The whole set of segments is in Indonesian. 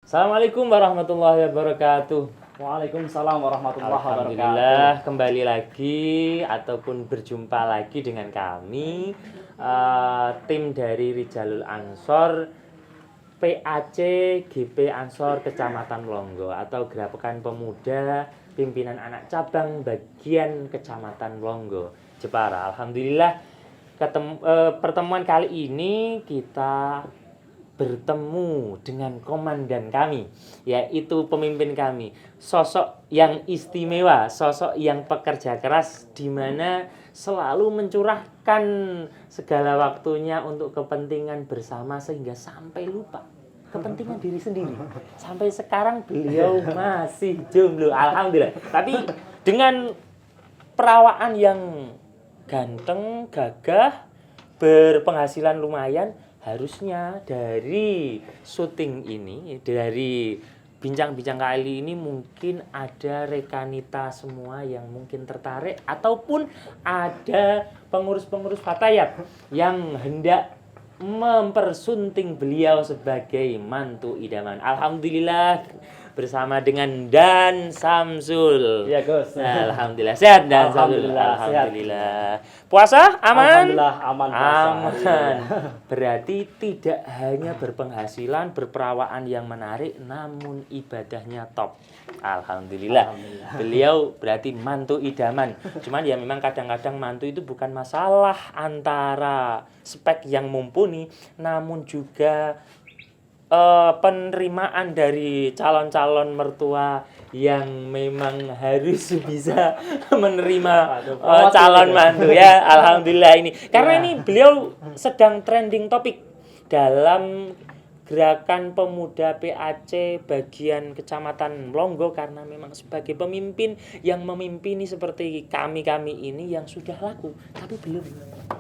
Assalamualaikum warahmatullahi wabarakatuh. Waalaikumsalam warahmatullahi wabarakatuh. Alhamdulillah kembali lagi ataupun berjumpa lagi dengan kami tim dari Rijalul Ansor PAC GP Ansor Kecamatan Longgo atau Gerakan Pemuda Pimpinan Anak Cabang Bagian Kecamatan Longgo, Jepara. Alhamdulillah pertemuan kali ini kita bertemu dengan komandan kami, yaitu pemimpin kami, sosok yang istimewa, sosok yang pekerja keras, di mana selalu mencurahkan segala waktunya untuk kepentingan bersama sehingga sampai lupa kepentingan diri sendiri. Sampai sekarang beliau masih jomblo, alhamdulillah. Tapi dengan perawaan yang ganteng, gagah, berpenghasilan lumayan, harusnya dari syuting ini, dari bincang-bincang kali ini mungkin ada rekanita semua yang mungkin tertarik ataupun ada pengurus-pengurus fatayat yang hendak mempersunting beliau sebagai mantu idaman. Alhamdulillah bersama dengan Dan Samsul. Iya, Gus. Alhamdulillah sehat Dan Samsul. Alhamdulillah. Puasa aman? Alhamdulillah aman puasa. Aman. Berarti tidak hanya berpenghasilan, berperawaan yang menarik, namun ibadahnya top. Alhamdulillah. Beliau berarti mantu idaman. Cuman ya memang kadang-kadang mantu itu bukan masalah antara spek yang mumpuni, namun juga penerimaan dari calon-calon mertua yang memang harus bisa menerima calon mantu ya. Alhamdulillah ini. Karena ini beliau sedang trending topik dalam Gerakan Pemuda PAC bagian Kecamatan Longgo, karena memang sebagai pemimpin yang memimpini seperti kami-kami ini yang sudah laku, tapi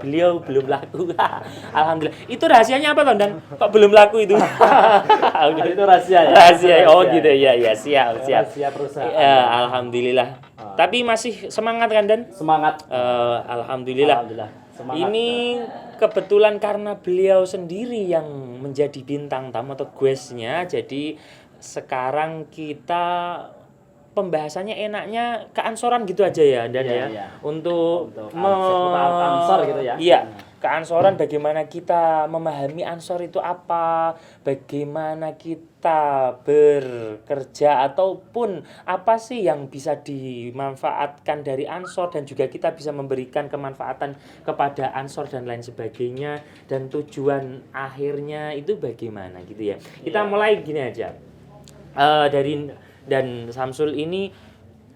beliau belum laku. Alhamdulillah. Itu rahasianya apa, Ton? Dan kok belum laku itu? Itu rahasia ya. Rahasia. Oh gitu ya, siap. Rahasia perusahaan. Alhamdulillah. Tapi masih semangat kan, Dan? Semangat. Alhamdulillah. Semangat. Ini kebetulan karena beliau sendiri yang menjadi bintang tamu atau guestnya, jadi sekarang kita pembahasannya enaknya keansoran gitu aja ya, Dan Iya. Untuk ansor gitu ya. Iya, keansoran, bagaimana kita memahami ansor itu apa, bagaimana kita bekerja ataupun apa sih yang bisa dimanfaatkan dari ansor, dan juga kita bisa memberikan kemanfaatan kepada ansor dan lain sebagainya, dan tujuan akhirnya itu bagaimana gitu ya. Kita mulai gini aja. Dari Dan Samsul ini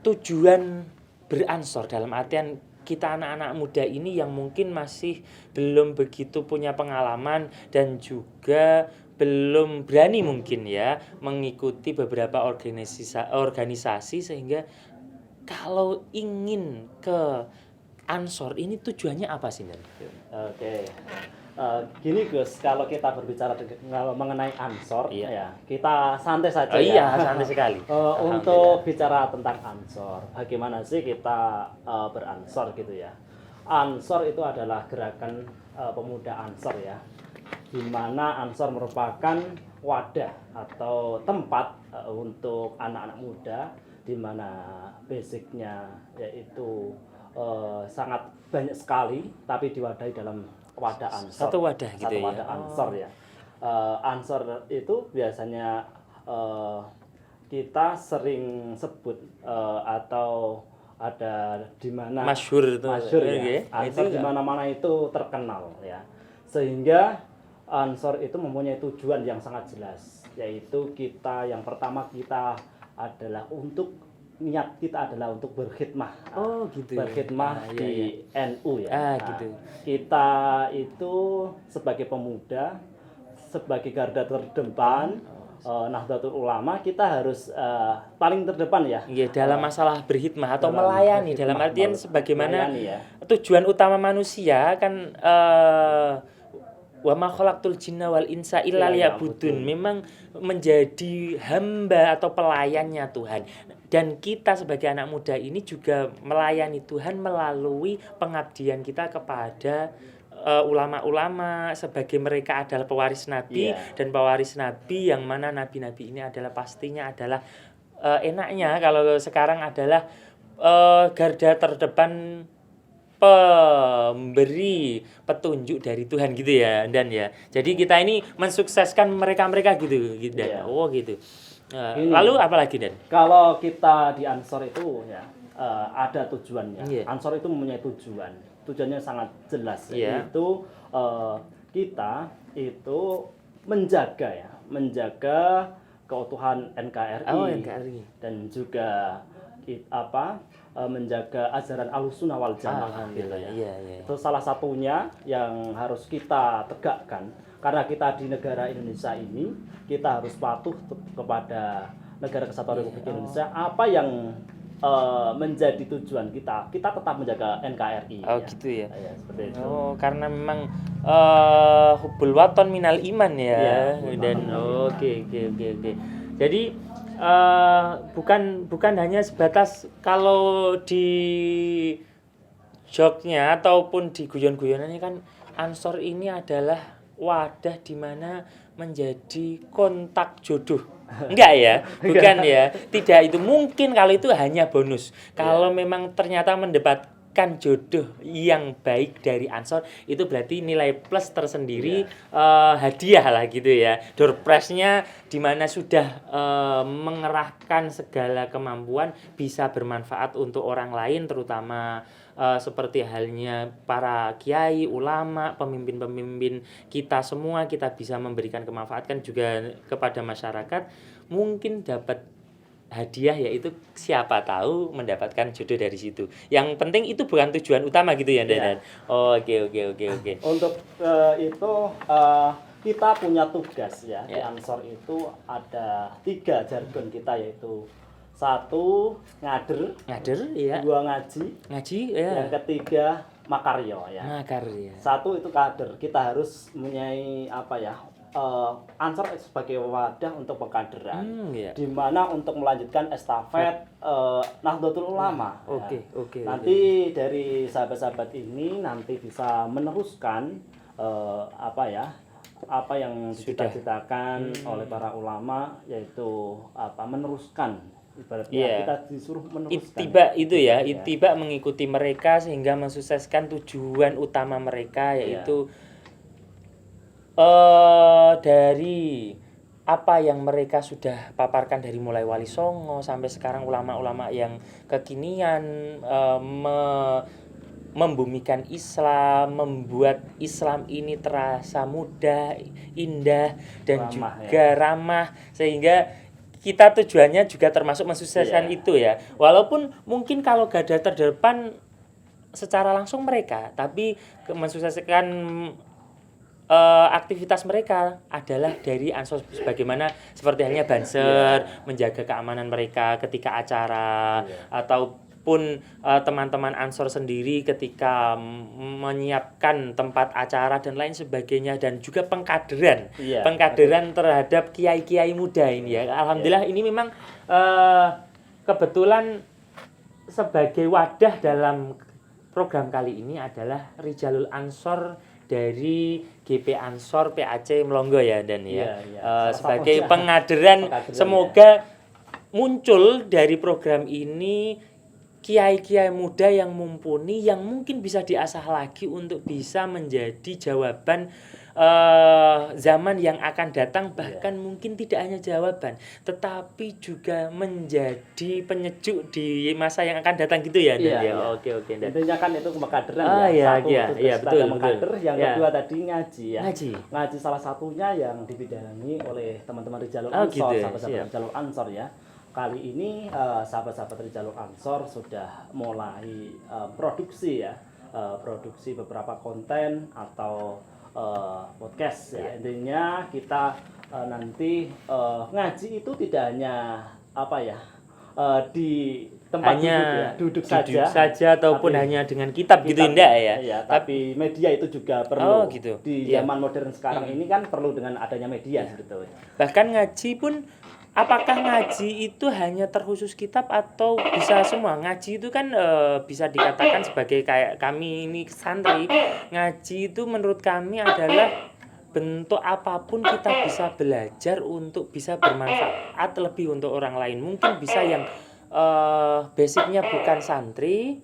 tujuan beransor dalam artian kita anak-anak muda ini yang mungkin masih belum begitu punya pengalaman dan juga belum berani mungkin ya mengikuti beberapa organisasi, sehingga kalau ingin ke ansor ini tujuannya apa sih, Dan? Oke. Gini Gus, kalau kita berbicara mengenai ansor, ya kita santai saja. Iya, santai sekali. Untuk bicara tentang ansor, bagaimana sih kita beransor gitu ya? Ansor itu adalah gerakan pemuda ansor ya, di mana ansor merupakan wadah atau tempat untuk anak-anak muda, di mana basicnya yaitu sangat banyak sekali, tapi diwadahi dalam wadah ansor. Satu wadah gitu ya. Satu wadah ansor ya. Ansor itu biasanya kita sering sebut atau ada di mana masyhur ya. Ansor di mana-mana itu terkenal ya. Sehingga ansor itu mempunyai tujuan yang sangat jelas, yaitu yang pertama kita adalah niat kita adalah untuk berkhidmah. Oh gitu. Berkhidmah di NU ya. Gitu. Kita itu sebagai pemuda, sebagai garda terdepan Nahdlatul Ulama, kita harus paling terdepan ya. Iya, dalam masalah berkhidmah atau melayani, dalam artian sebagaimana ya. Tujuan utama manusia kan wa ma khalaqtul jinna wal insa illa liya'budun, memang menjadi hamba atau pelayannya Tuhan. Dan kita sebagai anak muda ini juga melayani Tuhan melalui pengabdian kita kepada ulama-ulama sebagai mereka adalah pewaris nabi, dan pewaris nabi yang mana nabi-nabi ini adalah pastinya adalah enaknya kalau sekarang adalah garda terdepan pemberi petunjuk dari Tuhan gitu ya, dan ya. Jadi kita ini mensukseskan mereka-mereka gitu dan gitu. Lalu apa lagi, Dan? Kalau kita di Ansor itu ya ada tujuannya. Ansor itu mempunyai tujuan. Tujuannya sangat jelas, yaitu kita itu menjaga keutuhan NKRI, dan juga menjaga ajaran Ahlussunnah wal Jamaah gitu ya. Itu salah satunya yang harus kita tegakkan, karena kita di negara Indonesia ini kita harus patuh kepada Negara Kesatuan Republik Indonesia. Apa yang menjadi tujuan kita tetap menjaga NKRI. Gitu ya. Seperti itu. Karena memang hubbul waton minal iman ya. Dan oke. Jadi bukan hanya sebatas kalau di joknya ataupun di guyon-guyonannya kan, Ansor ini adalah wadah di mana menjadi kontak jodoh. Enggak ya, bukan ya. Tidak, itu mungkin kalau itu hanya bonus. Kalau memang ternyata mendapatkan jodoh yang baik dari Ansor, itu berarti nilai plus tersendiri, hadiah lah gitu ya. Door prize-nya di mana sudah mengerahkan segala kemampuan bisa bermanfaat untuk orang lain, terutama seperti halnya para kiai, ulama, pemimpin-pemimpin kita semua, kita bisa memberikan kemanfaatkan juga kepada masyarakat, mungkin dapat hadiah, yaitu siapa tahu mendapatkan jodoh dari situ. Yang penting itu bukan tujuan utama gitu ya, Dan. Oke. Untuk itu kita punya tugas ya. Di Ansor itu ada 3 jargon kita, yaitu 1 ngader, 2 ngaji, yang ketiga makaryo ya. 1 itu kader. Kita harus mempunyai Ansor sebagai wadah untuk pengkaderan, di mana untuk melanjutkan estafet Nahdlatul Ulama. Nanti dari sahabat-sahabat ini nanti bisa meneruskan apa yang dicita-citakan oleh para ulama, yaitu meneruskan. Ibaratnya kita disuruh meneruskan. Ittiba mengikuti mereka sehingga mensukseskan tujuan utama mereka, yaitu dari apa yang mereka sudah paparkan dari mulai Wali Songo sampai sekarang ulama-ulama yang kekinian, membumikan Islam, membuat Islam ini terasa mudah, indah, dan juga ramah, sehingga kita tujuannya juga termasuk mensukseskan itu ya. Walaupun mungkin kalau garda terdepan secara langsung mereka, tapi mensukseskan aktivitas mereka adalah dari Ansor, sebagaimana seperti halnya Banser menjaga keamanan mereka ketika acara, ataupun teman-teman Ansor sendiri ketika menyiapkan tempat acara dan lain sebagainya, dan juga pengkaderan terhadap kiai-kiai muda ini ya. Alhamdulillah ini memang kebetulan sebagai wadah dalam program kali ini adalah Rijalul Ansor dari GP Ansor PAC Melongo ya, Dan ya. Sebagai pengaderan, semoga muncul dari program ini kiai-kiai muda yang mumpuni, yang mungkin bisa diasah lagi untuk bisa menjadi jawaban zaman yang akan datang, bahkan mungkin tidak hanya jawaban tetapi juga menjadi penyejuk di masa yang akan datang gitu ya, Dan. Oke. Intinya kan itu pengkaderan betul. Mengkader, yang kedua tadi ngaji ya. Ngaji salah satunya yang dibidangi oleh teman-teman Rijalul Ansor, sahabat-sahabat Rijalul Ansor ya. Kali ini sahabat-sahabat Rijalul Ansor sudah mulai produksi beberapa konten atau podcast ya. Intinya kita nanti ngaji itu tidak hanya di tempat duduk saja ataupun hanya dengan kitab gitu, enggak ya. Tapi media itu juga perlu. Di zaman modern sekarang ini kan perlu dengan adanya media sebetulnya. Bahkan ngaji pun apakah ngaji itu hanya terkhusus kitab atau bisa semua? Ngaji itu kan bisa dikatakan sebagai kayak kami ini santri, ngaji itu menurut kami adalah bentuk apapun kita bisa belajar untuk bisa bermanfaat lebih untuk orang lain. Mungkin bisa yang basicnya bukan santri,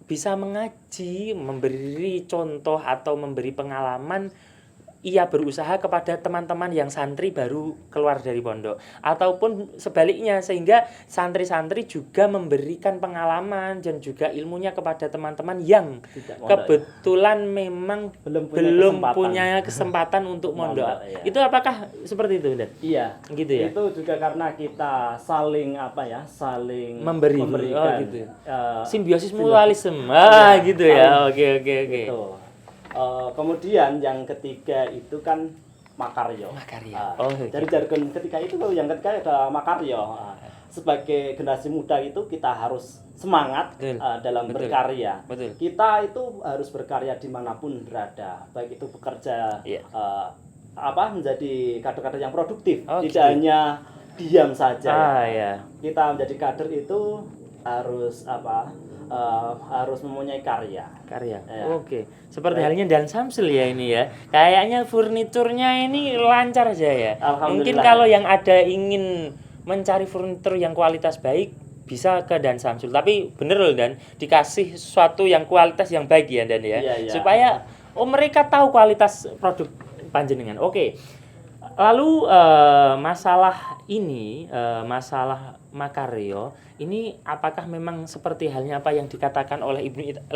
bisa mengaji, memberi contoh atau memberi pengalaman, ia berusaha kepada teman-teman yang santri baru keluar dari pondok, ataupun sebaliknya sehingga santri-santri juga memberikan pengalaman dan juga ilmunya kepada teman-teman yang kebetulan memang belum punya kesempatan untuk mondok. Ya. Itu apakah seperti itu, Dan? Iya, gitu ya. Itu juga karena kita saling saling memberikan. Gitu. Simbiosis mutualisme. Gitu ya. Oke. Gitu. Kemudian yang ketiga itu kan makaryo. Dari jargon ketiga itu yang ketiga adalah makaryo. Sebagai generasi muda itu kita harus semangat dalam berkarya. Betul. Kita itu harus berkarya dimanapun berada, baik itu bekerja menjadi kader-kader yang produktif, tidak hanya diam saja. Kita menjadi kader itu harus harus mempunyai karya. Oke. Seperti halnya Dan Samsul ya ini ya. Kayaknya furniturnya ini lancar aja ya. Mungkin kalau yang ada ingin mencari furnitur yang kualitas baik bisa ke Dan Samsul. Tapi bener loh Dan, dikasih sesuatu yang kualitas yang baik ya Dan ya. Supaya mereka tahu kualitas produk panjenengan. Oke. Lalu masalah ini, masalah makaryo ini apakah memang seperti halnya apa yang dikatakan oleh Ibnu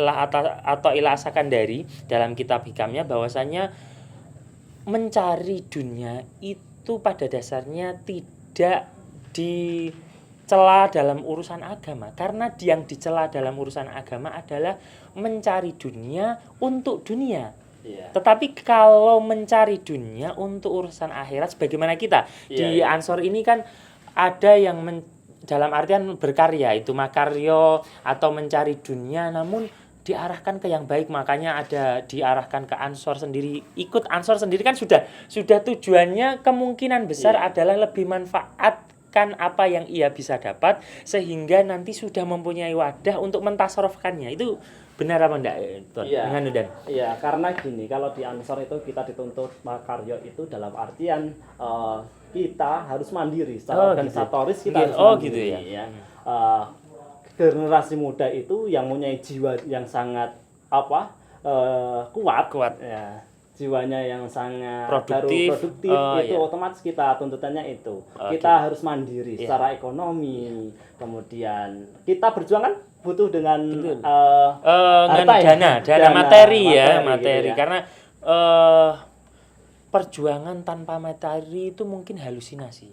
atau Ila Sakandari dalam kitab hikamnya, bahwasanya mencari dunia itu pada dasarnya tidak dicela dalam urusan agama, karena yang dicela dalam urusan agama adalah mencari dunia untuk dunia. Tetapi kalau mencari dunia untuk urusan akhirat, sebagaimana kita di Ansor ini kan ada yang dalam artian berkarya itu makaryo atau mencari dunia, namun diarahkan ke yang baik. Makanya ada diarahkan ke Ansor sendiri. Ikut Ansor sendiri kan sudah tujuannya kemungkinan besar adalah lebih manfaatkan apa yang ia bisa dapat, sehingga nanti sudah mempunyai wadah untuk mentasarufkannya. Itu benar apa enggak, Tuan? Iya, karena gini, kalau di Ansor itu kita dituntut makaryo itu dalam artian kita harus mandiri secara organisatoris, kita harus mandiri. Gitu ya. Generasi muda itu yang mempunyai jiwa yang sangat kuat ya. Jiwanya yang sangat produktif itu otomatis kita tuntutannya itu. Kita harus mandiri secara ekonomi. Kemudian kita berjuang kan butuh dengan dana materi gitu ya. Karena perjuangan tanpa materi itu mungkin halusinasi.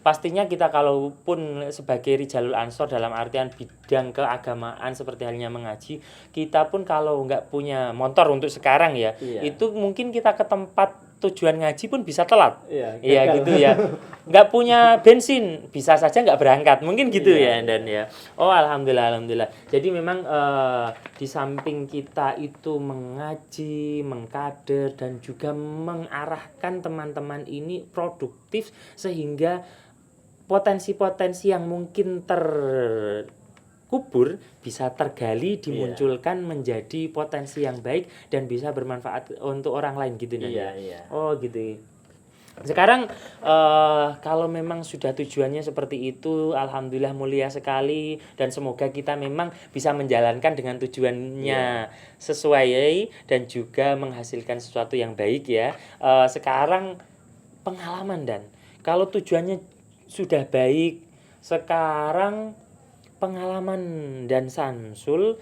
Pastinya kita kalaupun sebagai Rijalul Ansor dalam artian bidang keagamaan seperti halnya mengaji, kita pun kalau nggak punya motor untuk sekarang itu mungkin kita ke tempat tujuan ngaji pun bisa telat. Gitu ya. Nggak punya bensin, bisa saja nggak berangkat. Mungkin gitu ya Dan ya. Alhamdulillah. Jadi memang di samping kita itu mengaji, mengkader dan juga mengarahkan teman-teman ini produktif, sehingga potensi-potensi yang mungkin terkubur bisa tergali, dimunculkan menjadi potensi yang baik dan bisa bermanfaat untuk orang lain gitu Dan. Gitu. Sekarang kalau memang sudah tujuannya seperti itu, alhamdulillah mulia sekali, dan semoga kita memang bisa menjalankan dengan tujuannya sesuai dan juga menghasilkan sesuatu yang baik ya. Sekarang pengalaman Dan, kalau tujuannya sudah baik, sekarang pengalaman Dan Samsul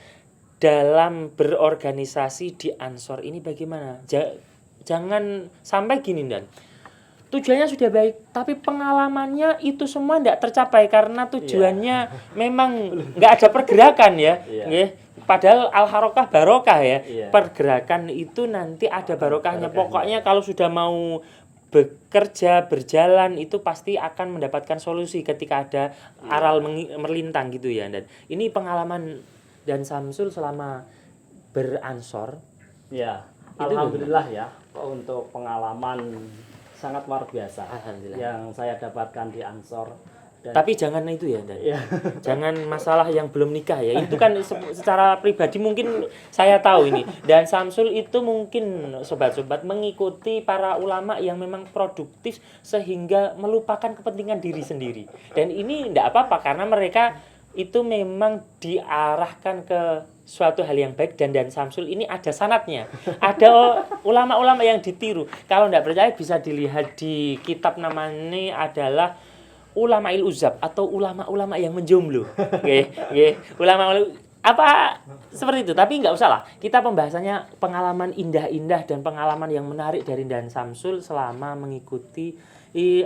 dalam berorganisasi di Ansor ini bagaimana? Jangan sampai gini Dan, tujuannya sudah baik, tapi pengalamannya itu semua tidak tercapai karena tujuannya memang nggak ada pergerakan ya. Padahal al-harokah barokah ya. Pergerakan itu nanti ada barokahnya. Pokoknya kalau sudah mau bekerja, berjalan itu pasti akan mendapatkan solusi ketika ada aral melintang gitu ya. Dan ini pengalaman Dan Samsul selama beransor. Alhamdulillah ya, untuk pengalaman sangat luar biasa Alhamdulillah. yang saya dapatkan di Ansor. Dan Tapi jangan itu ya, Dan. ya, Jangan masalah yang belum nikah ya. Itu kan secara pribadi mungkin saya tahu ini. Dan Samsul itu mungkin sobat-sobat mengikuti para ulama yang memang produktif sehingga melupakan kepentingan diri sendiri. Dan ini tidak apa-apa karena mereka itu memang diarahkan ke suatu hal yang baik, dan Samsul ini ada sanatnya. Ada ulama-ulama yang ditiru. Kalau tidak percaya bisa dilihat di kitab namanya adalah Ulama'il Uzab atau ulama-ulama yang menjomblo. Nggih, ulama apa seperti itu, tapi nggak usah lah. Kita pembahasannya pengalaman indah-indah dan pengalaman yang menarik dari Dan Samsul selama mengikuti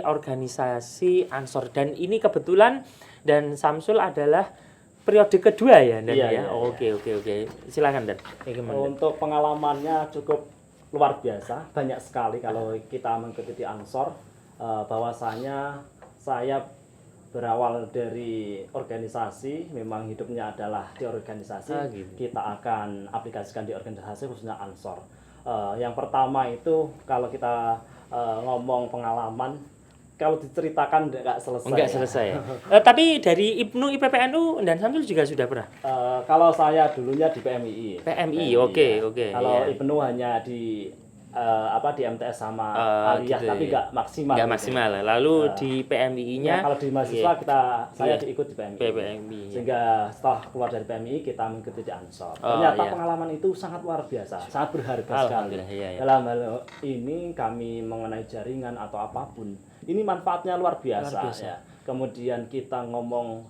organisasi Ansor. Dan ini kebetulan Dan Samsul adalah periode kedua ya, Dan Iya, ya. iya, Oke. Silakan, Dan. untuk pengalamannya cukup luar biasa, banyak sekali kalau kita mengikuti di Ansor. Bahwasanya saya berawal dari organisasi, memang hidupnya adalah di organisasi. Gitu. Kita akan aplikasikan di organisasi khususnya Ansor. Yang pertama itu kalau kita ngomong pengalaman, kalau diceritakan nggak selesai. Enggak selesai. Tapi dari Ibnu IPPNU Dan Samsul juga sudah pernah. Kalau saya dulunya di PMII. PMI, oke. Kalau Iya. Ibnu hanya di di MTS sama Aliyah, Gitu, tapi ya. nggak maksimal. Nggak gitu. maksimal. Lalu di PMI-nya Kalau di mahasiswa saya Iya. diikut di PMI. PMI. Sehingga setelah keluar dari PMI kita mengikuti di Ansor. Oh, Ternyata iya. pengalaman itu sangat luar biasa, sangat berharga sekali. Alhamdulillah, iya. Dalam hal ini kami mengenai jaringan atau apapun, ini manfaatnya luar biasa. Luar biasa. Ya. Kemudian kita ngomong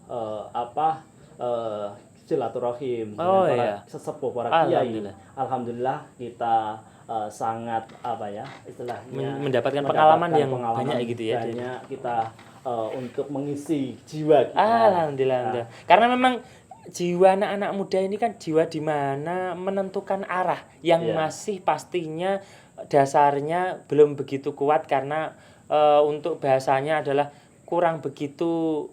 silaturahim Oh, dengan para iya. sesepuh, para kiai. Alhamdulillah. Alhamdulillah kita sangat istilahnya Mendapatkan pengalaman yang banyak gitu ya. banyak kita untuk mengisi jiwa kita. Alhamdulillah. Karena memang jiwa anak-anak muda ini kan jiwa di mana menentukan arah yang Iya. masih pastinya dasarnya belum begitu kuat karena untuk bahasanya adalah kurang begitu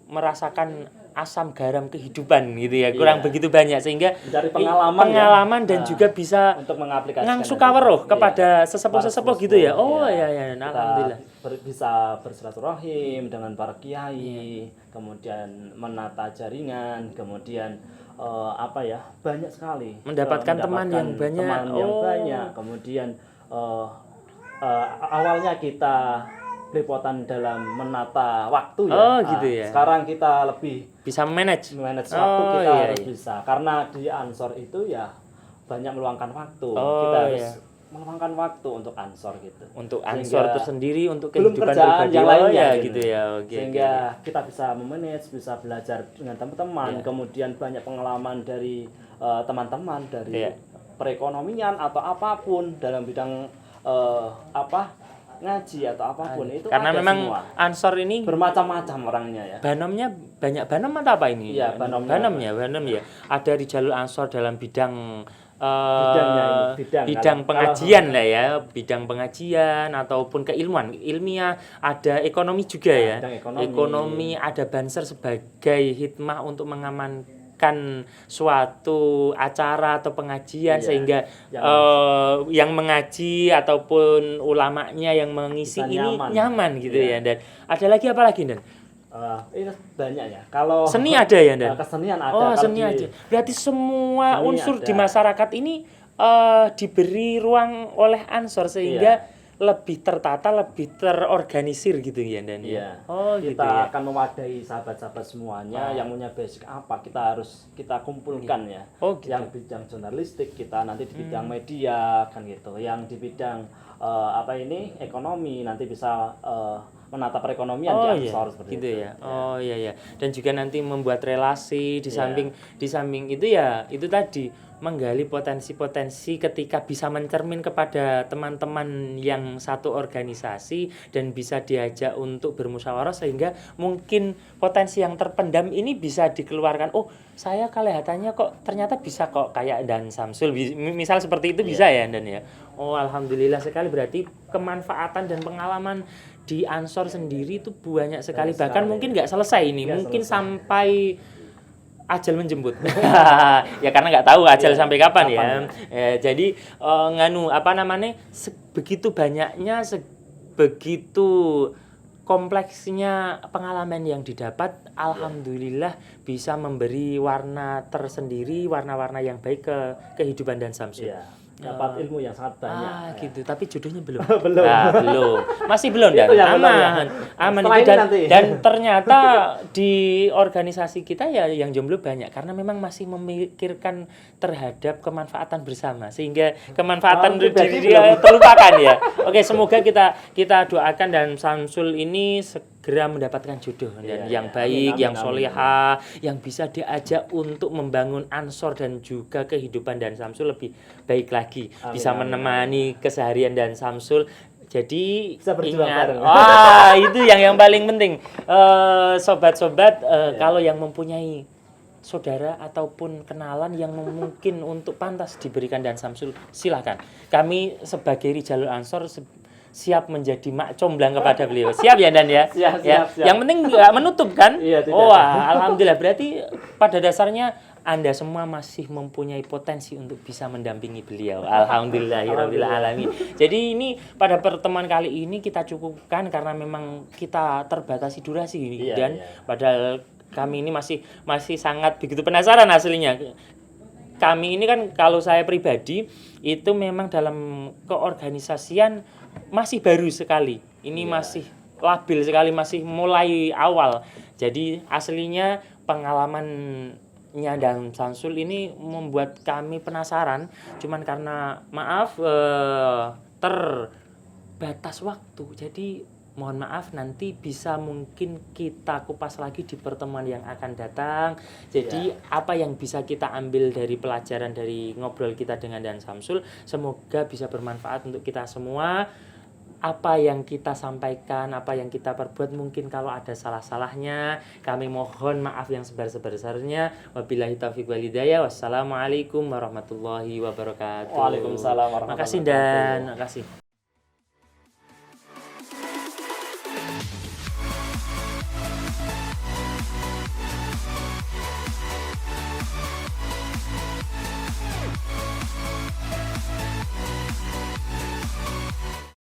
merasakan asam garam kehidupan gitu ya, kurang Iya. begitu banyak sehingga Mencari pengalaman dan Nah, juga bisa untuk mengaplikasikan ngangsuka itu. weruh Iya. kepada sesepuh-sesepuh gitu ya. Oh Iya. iya, Kita alhamdulillah. bisa bersilaturahim dengan para kiai, kemudian menata jaringan, kemudian banyak sekali Mendapatkan teman yang banyak. teman yang Oh. banyak. Kemudian awalnya kita belepotan dalam menata waktu ya. Oh, gitu ya. Sekarang kita lebih Bisa manage. manage Oh, waktu, kita iya, harus iya. bisa, karena di Ansor itu ya banyak meluangkan waktu. Oh, Kita harus iya. meluangkan waktu untuk Ansor gitu. Untuk Sehingga Ansor tersendiri, untuk belum kehidupan kerjaan pribadi. yang Oh lainnya ya gitu. gitu ya. Oke. Sehingga kita bisa memanage, bisa belajar dengan teman-teman, Iya. kemudian banyak pengalaman dari teman-teman dari Iya. perekonomian atau apapun dalam bidang ngaji atau apapun itu Karena ada memang semua. Ansor ini Bermacam-macam orangnya ya. banomnya banyak. Banom atau apa ini? Iya, banomnya. Banom ya. Ada di jalur Ansor dalam bidang Bidangnya ini, bidang kalau- pengajian lah ya, bidang pengajian ataupun keilmuan, ilmiah, ada ekonomi juga ya. bidang ekonomi. Ekonomi, ada banser sebagai hikmah untuk mengamankan suatu acara atau pengajian Iya, sehingga yang mengaji ataupun ulamanya yang mengisi Bisa ini nyaman. nyaman gitu ya. Iya. Dan ada lagi apa lagi, Dan? Ini banyak ya. Kalau Seni ada ya, Dan? kesenian ada. Oh, Kalau seni di- aja. Berarti semua Seni unsur ada. di masyarakat ini diberi ruang oleh Ansor sehingga lebih tertata, lebih terorganisir gitu ya, Dan? Iya. Oh, Kita gitu ya. akan mewadahi sahabat-sahabat semuanya yang punya basic apa, kita harus kita kumpulkan ya. Oh, gitu. Yang bidang jurnalistik kita nanti di bidang media kan gitu. Yang di bidang ekonomi nanti bisa menata perekonomian Oh di iya, Ansor seperti gitu itu. ya. Oh iya. Dan juga nanti membuat relasi di Iya. samping itu ya, itu tadi menggali potensi-potensi ketika bisa mencermin kepada teman-teman yang satu organisasi dan bisa diajak untuk bermusyawarah sehingga mungkin potensi yang terpendam ini bisa dikeluarkan. Oh, saya kelihatannya kok ternyata bisa kok kayak Dan Samsul. Misal seperti itu bisa ya, Dan ya. Oh, alhamdulillah sekali, berarti kemanfaatan dan pengalaman di Ansor sendiri itu banyak sekali, Banyak bahkan sekali. mungkin nggak selesai ini, Nggak mungkin selesai. sampai ajal menjemput. Ya karena nggak tahu ajal Iya, sampai kapan ya. kapan Jadi begitu banyaknya begitu kompleksnya pengalaman yang didapat, alhamdulillah bisa memberi warna tersendiri, warna-warna yang baik ke kehidupan dan Samsul. Iya. Dapat ilmu yang sangat banyak. Gitu. Tapi jodohnya belum. Belum. Belum. Masih belum dan Itu yang belum, ya. aman Setelah itu ini nanti. dan ternyata di organisasi kita ya yang jomblo banyak karena memang masih memikirkan terhadap kemanfaatan bersama sehingga kemanfaatan pribadi diri dia terlupakan ya. Oke, semoga kita doakan dan Samsul ini segera mendapatkan jodoh dan yang baik, yang solehah, yang bisa diajak untuk membangun ansor dan juga kehidupan dan Samsul lebih baik lagi, bisa menemani keseharian dan Samsul. Jadi bisa berjuang bareng. Itu yang paling penting. Sobat-sobat, kalau yang mempunyai saudara ataupun kenalan yang mungkin untuk pantas diberikan dan Samsul, silakan. Kami sebagai Rijalul Ansor siap menjadi mak comblang kepada beliau. Siap ya Dan ya? Siap. Yang penting nggak menutup kan? Iya, tidak. Alhamdulillah. Berarti pada dasarnya Anda semua masih mempunyai potensi untuk bisa mendampingi beliau. Alhamdulillahirabbil alamin. Jadi ini pada pertemuan kali ini kita cukupkan karena memang kita terbatasi durasi dan padahal kami ini masih sangat begitu penasaran aslinya. Kami ini kan kalau saya pribadi itu memang dalam keorganisasian masih baru sekali. Ini masih labil sekali, masih mulai awal. Jadi aslinya pengalamannya dan Samsul ini membuat kami penasaran. Cuman karena maaf terbatas waktu. Jadi mohon maaf nanti bisa mungkin kita kupas lagi di pertemuan yang akan datang. Jadi apa yang bisa kita ambil dari pelajaran dari ngobrol kita dengan Dan Samsul, semoga bisa bermanfaat untuk kita semua. Apa yang kita sampaikan, apa yang kita perbuat mungkin kalau ada salah-salahnya, kami mohon maaf yang sebesar-besarnya. Wabillahi taufiq wal hidayah. Wassalamualaikum warahmatullahi wabarakatuh. Waalaikumsalam warahmatullahi wabarakatuh. Makasih Dan, makasih.